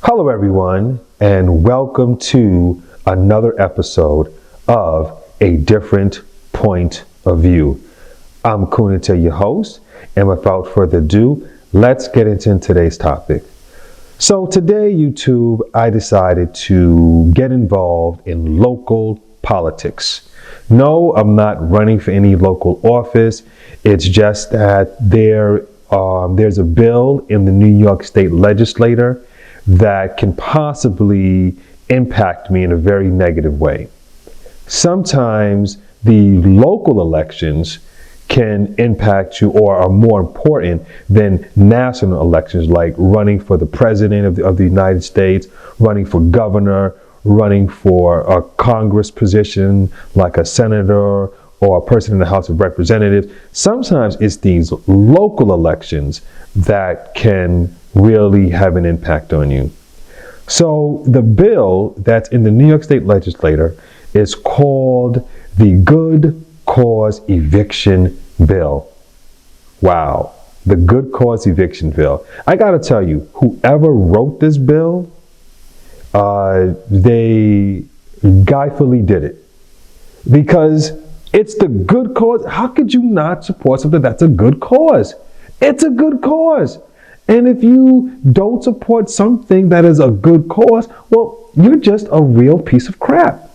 Hello, everyone, and welcome to another episode of A Different Point of View. I'm KonateLilas, your host, and without further ado, let's get into today's topic. So today, YouTube, I decided to get involved in local politics. No, I'm not running for any local office. It's just that there's a bill in the New York State Legislature that can possibly impact me in a very negative way. Sometimes the local elections can impact you or are more important than national elections, like running for the president of the United States, running for governor, running for a Congress position like a senator or a person in the House of Representatives. Sometimes it's these local elections that can really have an impact on you. So the bill that's in the New York State Legislature is called the Good Cause Eviction Bill. Wow, the Good Cause Eviction Bill. I gotta tell you, whoever wrote this bill, they guyfully did it. Because it's the good cause. How could you not support something that's a good cause? It's a good cause. And if you don't support something that is a good cause, well, you're just a real piece of crap.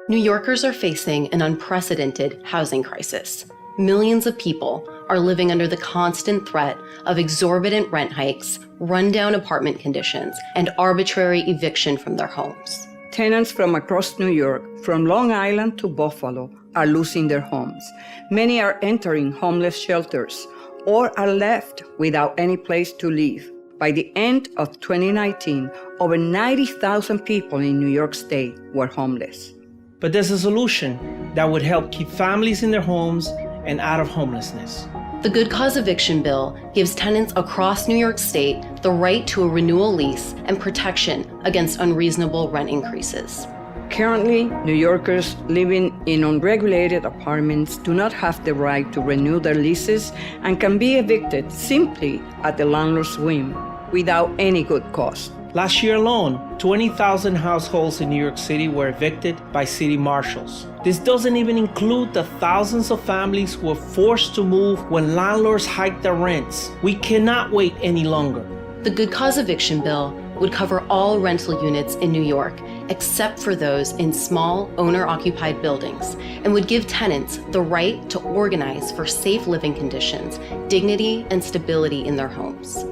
New Yorkers are facing an unprecedented housing crisis. Millions of people are living under the constant threat of exorbitant rent hikes, rundown apartment conditions, and arbitrary eviction from their homes. Tenants from across New York, from Long Island to Buffalo, are losing their homes. Many are entering homeless shelters or are left without any place to live. By the end of 2019, over 90,000 people in New York State were homeless. But there's a solution that would help keep families in their homes and out of homelessness. The Good Cause Eviction Bill gives tenants across New York State the right to a renewal lease and protection against unreasonable rent increases. Currently, New Yorkers living in unregulated apartments do not have the right to renew their leases and can be evicted simply at the landlord's whim without any good cause. Last year alone, 20,000 households in New York City were evicted by city marshals. This doesn't even include the thousands of families who were forced to move when landlords hiked their rents. We cannot wait any longer. The Good Cause Eviction Bill would cover all rental units in New York, except for those in small owner-occupied buildings, and would give tenants the right to organize for safe living conditions, dignity, and stability in their homes.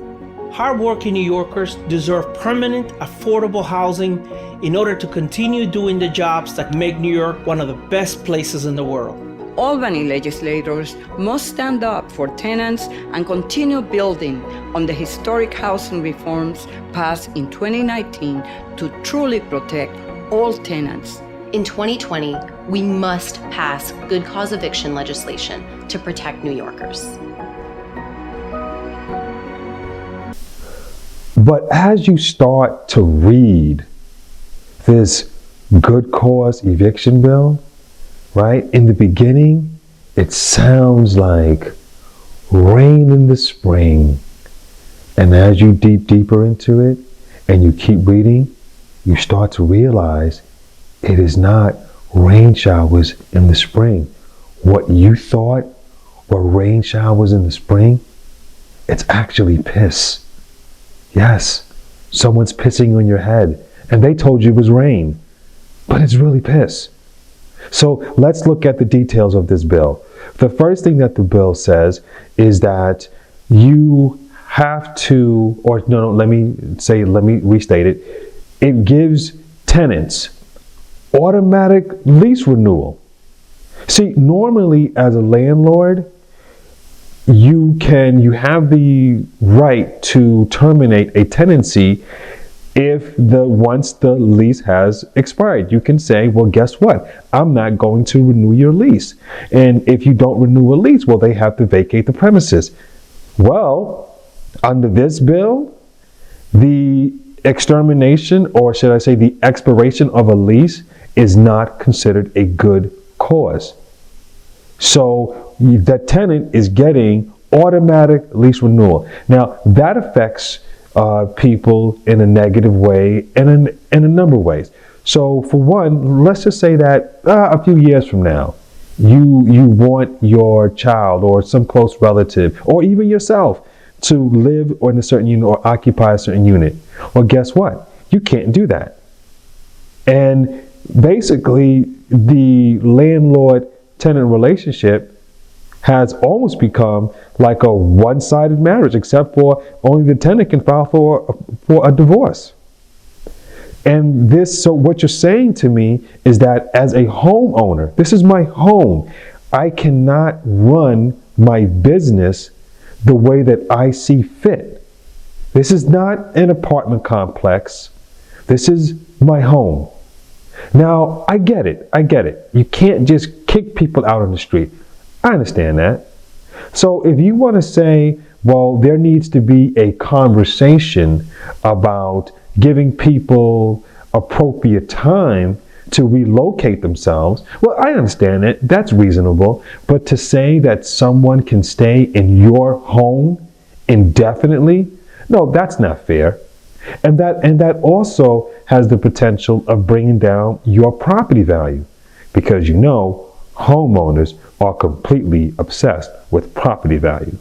Hardworking New Yorkers deserve permanent, affordable housing in order to continue doing the jobs that make New York one of the best places in the world. Albany legislators must stand up for tenants and continue building on the historic housing reforms passed in 2019 to truly protect all tenants. In 2020, we must pass good cause eviction legislation to protect New Yorkers. But as you start to read this Good Cause Eviction Bill, right, in the beginning, it sounds like rain in the spring. And as you dig deeper into it and you keep reading, you start to realize it is not rain showers in the spring. What you thought were rain showers in the spring, it's actually piss. Yes, someone's pissing on your head and they told you it was rain, but it's really piss. So let's look at the details of this bill. The first thing that the bill says is that you have to, let me restate it. It gives tenants automatic lease renewal. See, normally as a landlord, you have the right to terminate a tenancy once the lease has expired. You can say, well, guess what? I'm not going to renew your lease. And if you don't renew a lease, well, they have to vacate the premises. Well, under this bill, the extermination, or should I say the expiration of a lease, is not considered a good cause. So the tenant is getting automatic lease renewal. Now, that affects people in a negative way and in a number of ways. So for one, let's just say that a few years from now, you want your child or some close relative or even yourself to live in a certain unit or occupy a certain unit. Well, guess what? You can't do that. And basically, the landlord-tenant relationship has almost become like a one-sided marriage, except for only the tenant can file for a divorce. And so what you're saying to me is that as a homeowner, this is my home, I cannot run my business the way that I see fit. This is not an apartment complex. This is my home. Now, I get it. You can't just kick people out on the street. I understand that. So if you want to say, well, there needs to be a conversation about giving people appropriate time to relocate themselves, well, I understand it. That's reasonable. But to say that someone can stay in your home indefinitely, no, that's not fair. And that also has the potential of bringing down your property value, because homeowners are completely obsessed with property value.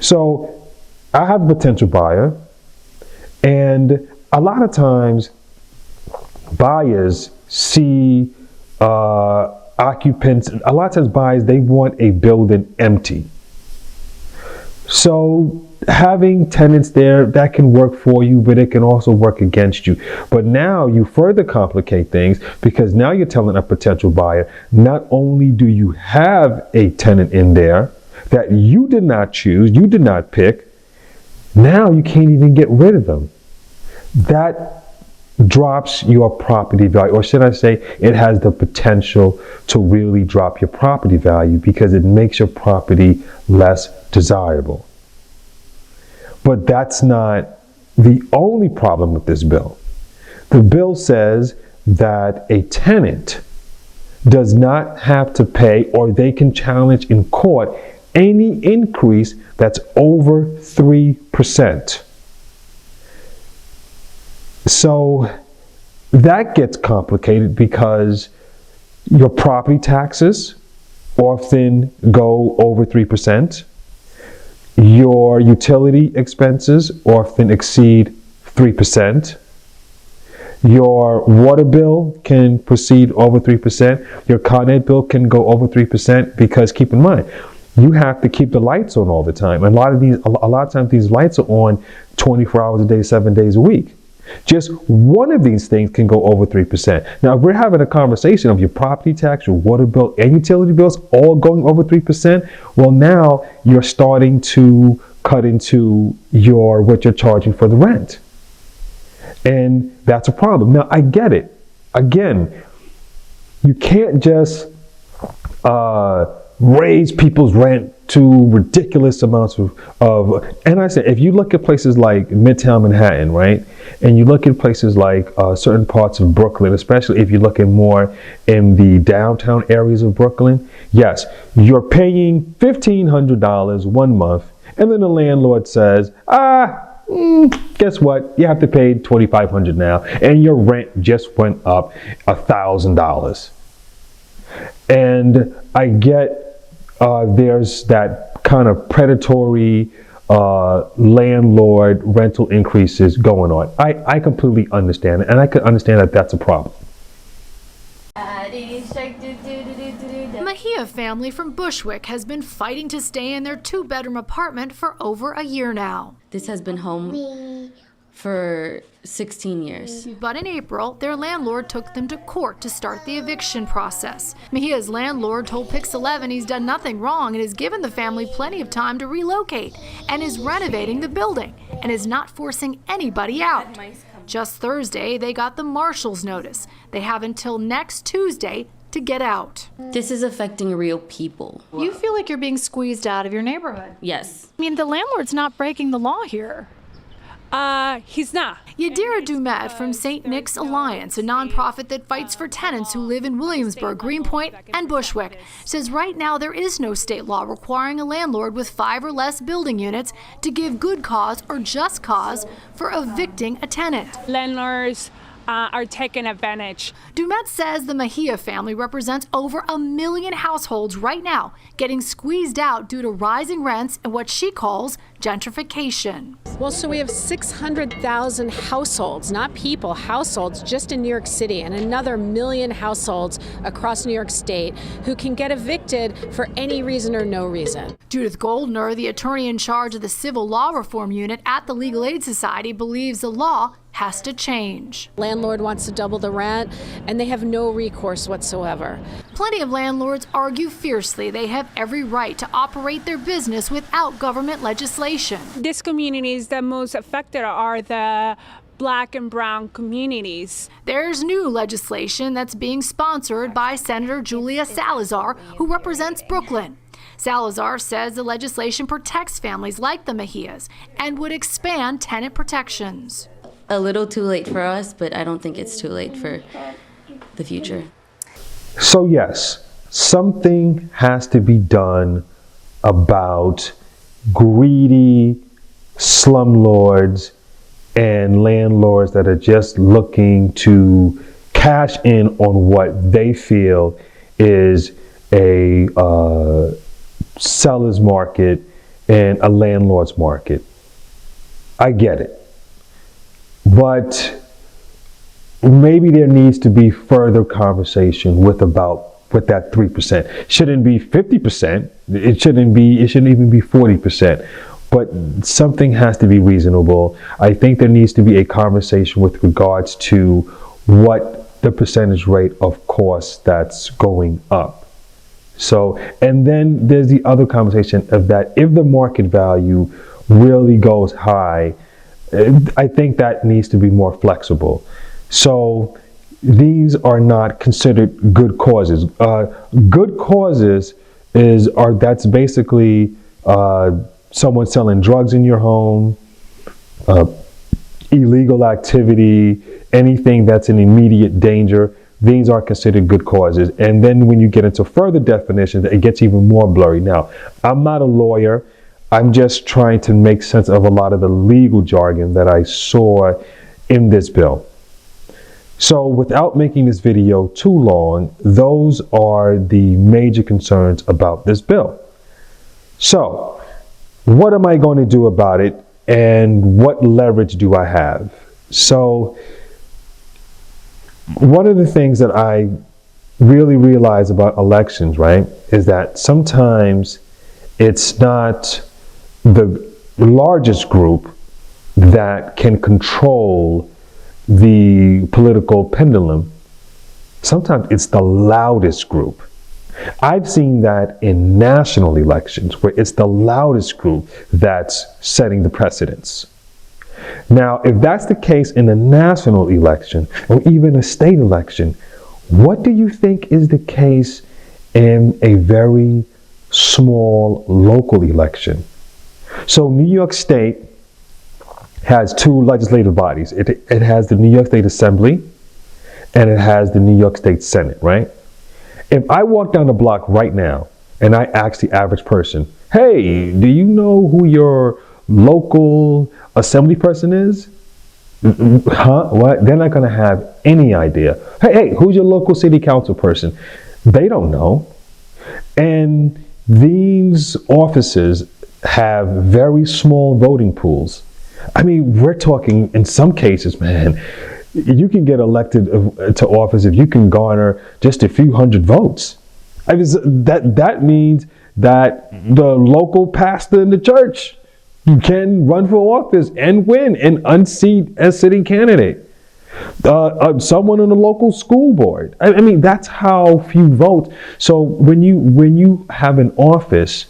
So I have a potential buyer, and a lot of times buyers see occupants, a lot of times buyers, they want a building empty. So having tenants there, that can work for you, but it can also work against you. But now you further complicate things, because now you're telling a potential buyer, not only do you have a tenant in there that you did not choose, you did not pick, now you can't even get rid of them. That drops your property value, or should I say, it has the potential to really drop your property value, because it makes your property less desirable. But that's not the only problem with this bill. The bill says that a tenant does not have to pay, or they can challenge in court, any increase that's over 3%. So that gets complicated, because your property taxes often go over 3%. Your utility expenses often exceed 3%. Your water bill can proceed over 3%. Your Con Ed bill can go over 3%, because keep in mind, you have to keep the lights on all the time. And a lot of times these lights are on 24 hours a day, 7 days a week. Just one of these things can go over 3%. Now, if we're having a conversation of your property tax, your water bill, and utility bills all going over 3%, well, now you're starting to cut into what you're charging for the rent. And that's a problem. Now, I get it. Again, you can't just raise people's rent to ridiculous amounts of, and I said, if you look at places like Midtown Manhattan, right? And you look at places like certain parts of Brooklyn, especially if you look at more in the downtown areas of Brooklyn, yes, you're paying $1,500 one month, and then the landlord says, guess what? You have to pay $2,500 now, and your rent just went up $1,000. And I get there's that kind of predatory landlord rental increases going on. I completely understand it, and I can understand that that's a problem. Mejia family from Bushwick has been fighting to stay in their 2-bedroom apartment for over a year now. This has been home for 16 years. But in April, their landlord took them to court to start the eviction process. Mejia's landlord told Pix 11 he's done nothing wrong and has given the family plenty of time to relocate, and is renovating the building and is not forcing anybody out. Just Thursday, they got the marshal's notice. They have until next Tuesday to get out. This is affecting real people. You feel like you're being squeezed out of your neighborhood? Yes. I mean, the landlord's not breaking the law here. He's not. Yadira Dumet from St. Nick's Alliance, a nonprofit that fights for tenants who live in Williamsburg, Greenpoint, and Bushwick, says right now there is no state law requiring a landlord with 5 or less building units to give good cause or just cause for evicting a tenant. Landlords are taking advantage. Dumet says the Mejia family represents over 1 million households right now getting squeezed out due to rising rents and what she calls gentrification. Well, so we have 600,000 households, not people, households just in New York City, and another 1 million households across New York State who can get evicted for any reason or no reason. Judith Goldner, the attorney in charge of the Civil Law Reform Unit at the Legal Aid Society, believes the law has to change. Landlord wants to double the rent, and they have no recourse whatsoever. Plenty of landlords argue fiercely they have every right to operate their business without government legislation. These communities that most affected are the Black and brown communities. There's new legislation that's being sponsored by Senator Julia Salazar, who represents Brooklyn. Salazar says the legislation protects families like the Mejias and would expand tenant protections. A little too late for us, but I don't think it's too late for the future. So yes, something has to be done about greedy slumlords and landlords that are just looking to cash in on what they feel is a seller's market and a landlord's market. I get it. But maybe there needs to be further conversation with that 3%. Shouldn't be 50%. It shouldn't even be 40%. But something has to be reasonable. I think there needs to be a conversation with regards to what the percentage rate of cost that's going up. So, and then there's the other conversation of that if the market value really goes high, I think that needs to be more flexible. So these are not considered good causes. Good causes that's basically someone selling drugs in your home, illegal activity, anything that's an immediate danger. These are considered good causes. And then when you get into further definitions, it gets even more blurry. Now, I'm not a lawyer. I'm just trying to make sense of a lot of the legal jargon that I saw in this bill. So without making this video too long, those are the major concerns about this bill. So what am I going to do about it, and what leverage do I have? So one of the things that I really realize about elections, right, is that sometimes it's not the largest group that can control the political pendulum. Sometimes it's the loudest group. I've seen that in national elections where it's the loudest group that's setting the precedents. Now, if that's the case in a national election or even a state election, what do you think is the case in a very small local election? So New York State has 2 legislative bodies. It has the New York State Assembly and it has the New York State Senate, right? If I walk down the block right now and I ask the average person, hey, do you know who your local assembly person is? Huh? What? They're not going to have any idea. Hey, who's your local city council person? They don't know. And these offices have very small voting pools. I mean, we're talking in some cases, man, you can get elected to office if you can garner just a few hundred votes. I mean, that means that the local pastor in the church can run for office and win and unseat a sitting candidate. Someone on the local school board. I mean, that's how few votes. So when you have an office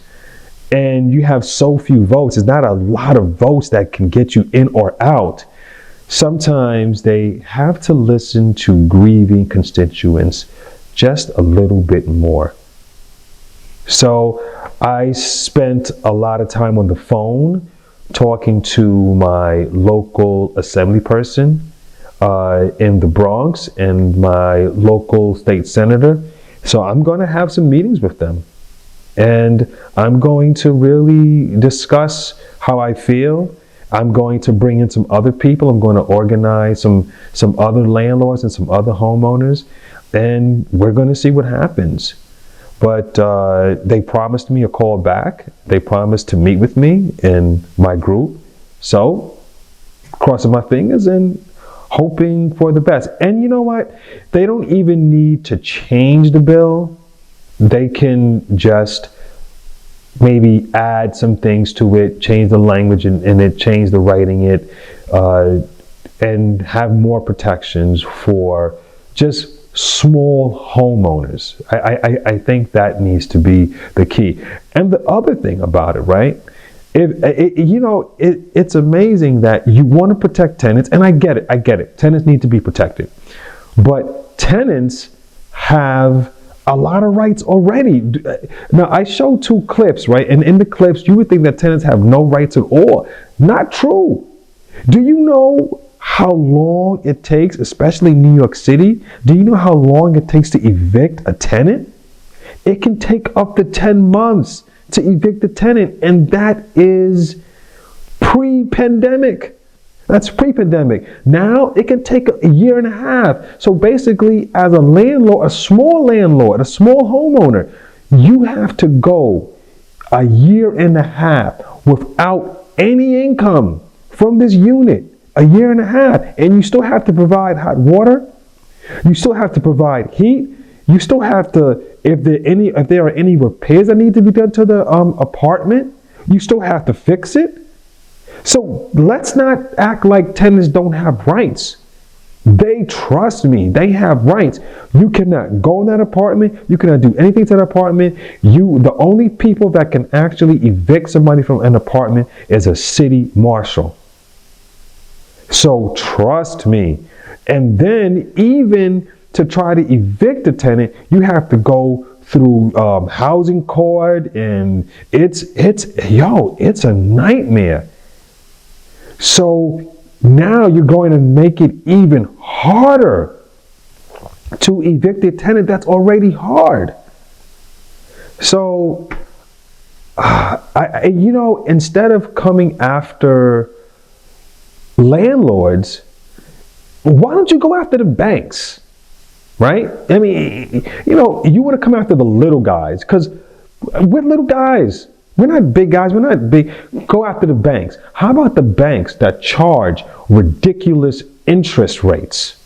and you have so few votes, it's not a lot of votes that can get you in or out. Sometimes they have to listen to grieving constituents just a little bit more. So I spent a lot of time on the phone talking to my local assembly person in the Bronx and my local state senator. So I'm going to have some meetings with them. And I'm going to really discuss how I feel. I'm going to bring in some other people. I'm going to organize some other landlords and some other homeowners. And we're going to see what happens. But they promised me a call back. They promised to meet with me in my group. So, crossing my fingers and hoping for the best. And you know what? They don't even need to change the bill. They can just maybe add some things to it, change the language in it, change the writing it, and have more protections for just small homeowners. I think that needs to be the key. And the other thing about it, right? It's amazing that you want to protect tenants, and I get it. Tenants need to be protected. But tenants have a lot of rights already. Now, I showed 2 clips, right? And in the clips, you would think that tenants have no rights at all. Not true. Do you know how long it takes, especially in New York City? Do you know how long it takes to evict a tenant? It can take up to 10 months to evict a tenant, and that is pre-pandemic. That's pre-pandemic. Now it can take a year and a half. So basically, as a landlord, a small homeowner, you have to go a year and a half without any income from this unit. A year and a half. And you still have to provide hot water. You still have to provide heat. You still have to, if there are any repairs that need to be done to the apartment, you still have to fix it. So let's not act like tenants don't have rights. They, trust me, they have rights. You cannot go in that apartment. You cannot do anything to that apartment. The only people that can actually evict somebody from an apartment is a city marshal. So trust me. And then even to try to evict a tenant, you have to go through housing court, and it's a nightmare. So now you're going to make it even harder to evict a tenant that's already hard. So, instead of coming after landlords, why don't you go after the banks, right? I mean, you want to come after the little guys, because we're little guys. We're not big guys. We're not big. Go after the banks. How about the banks that charge ridiculous interest rates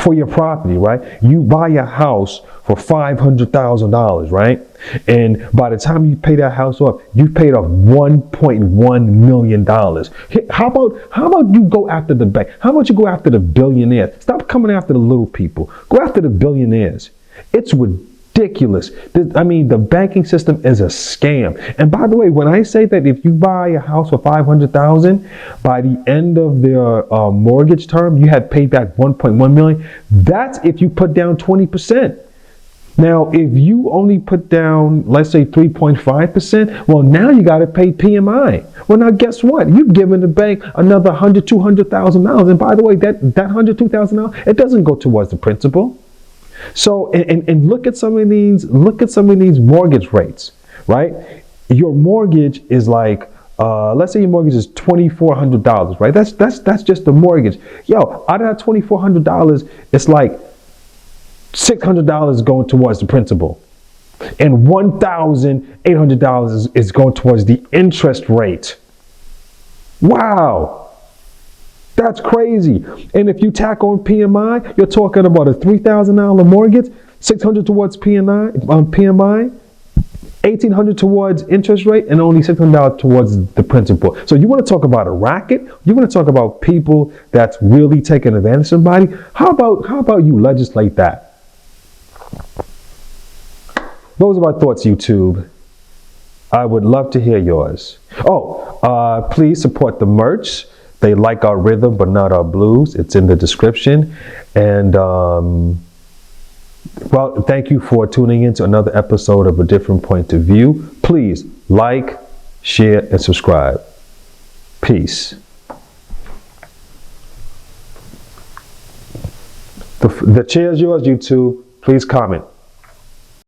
for your property, right? You buy a house for $500,000, right? And by the time you pay that house off, you paid off $1.1 million. How about you go after the bank? How about you go after the billionaires? Stop coming after the little people. Go after the billionaires. It's ridiculous. The banking system is a scam. And by the way, when I say that if you buy a house for $500,000, by the end of their mortgage term, you had paid back $1.1 million. That's if you put down 20%. Now, if you only put down, let's say 3.5%, well, now you got to pay PMI. Well, now guess what? You've given the bank another $100,000, $200,000. And by the way, that $100,000, $200,000, it doesn't go towards the principal. So, and look at some of these mortgage rates, right? Your mortgage is like, let's say your mortgage is $2,400, right? That's just the mortgage. Yo, out of that $2,400, it's like $600 going towards the principal, and $1,800 is going towards the interest rate. Wow. That's crazy. And if you tack on PMI, you're talking about a $3,000 mortgage, $600 towards PMI, $1,800 towards interest rate, and only $600 towards the principal. So you want to talk about a racket? You want to talk about people that's really taking advantage of somebody? How about you legislate that? Those are my thoughts, YouTube. I would love to hear yours. Please support the merch. They like our rhythm, but not our blues. It's in the description. And, thank you for tuning in to another episode of A Different Point of View. Please like, share, and subscribe. Peace. The chair is yours, you two. Please comment.